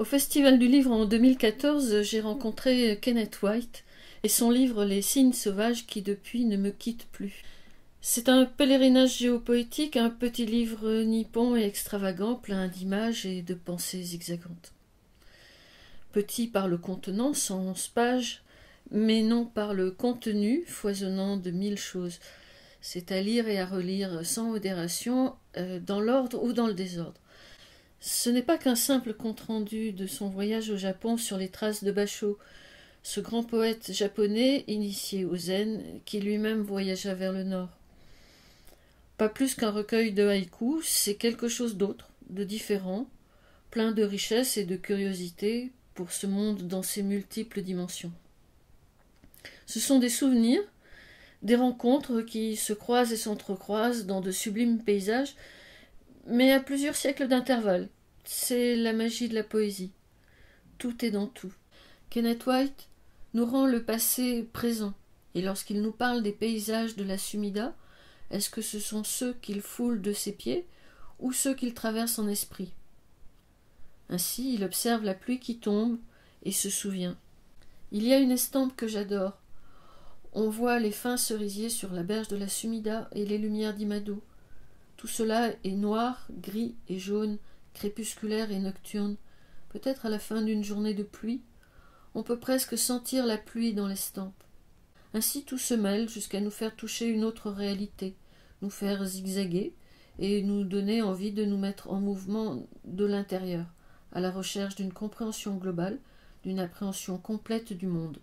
Au Festival du Livre en 2014, j'ai rencontré Kenneth White et son livre Les signes sauvages qui depuis ne me quitte plus. C'est un pèlerinage géopoétique, un petit livre nippon et extravagant, plein d'images et de pensées zigzagantes. Petit par le contenant, 111 pages, mais non par le contenu, foisonnant de 1000 choses. C'est à lire et à relire sans modération, dans l'ordre ou dans le désordre. Ce n'est pas qu'un simple compte-rendu de son voyage au Japon sur les traces de Basho, ce grand poète japonais initié au zen qui lui-même voyagea vers le nord. Pas plus qu'un recueil de haïkus, c'est quelque chose d'autre, de différent, plein de richesse et de curiosité pour ce monde dans ses multiples dimensions. Ce sont des souvenirs, des rencontres qui se croisent et s'entrecroisent dans de sublimes paysages, mais à plusieurs siècles d'intervalle. C'est la magie de la poésie. Tout est dans tout. Kenneth White nous rend le passé présent, et lorsqu'il nous parle des paysages de la Sumida, est-ce que ce sont ceux qu'il foule de ses pieds ou ceux qu'il traverse en esprit? Ainsi, il observe la pluie qui tombe et se souvient. Il y a une estampe que j'adore. On voit les fins cerisiers sur la berge de la Sumida et les lumières d'Imado. Tout cela est noir, gris et jaune, crépusculaire et nocturne. Peut-être à la fin d'une journée de pluie, on peut presque sentir la pluie dans l'estampe. Ainsi tout se mêle jusqu'à nous faire toucher une autre réalité, nous faire zigzaguer et nous donner envie de nous mettre en mouvement de l'intérieur, à la recherche d'une compréhension globale, d'une appréhension complète du monde.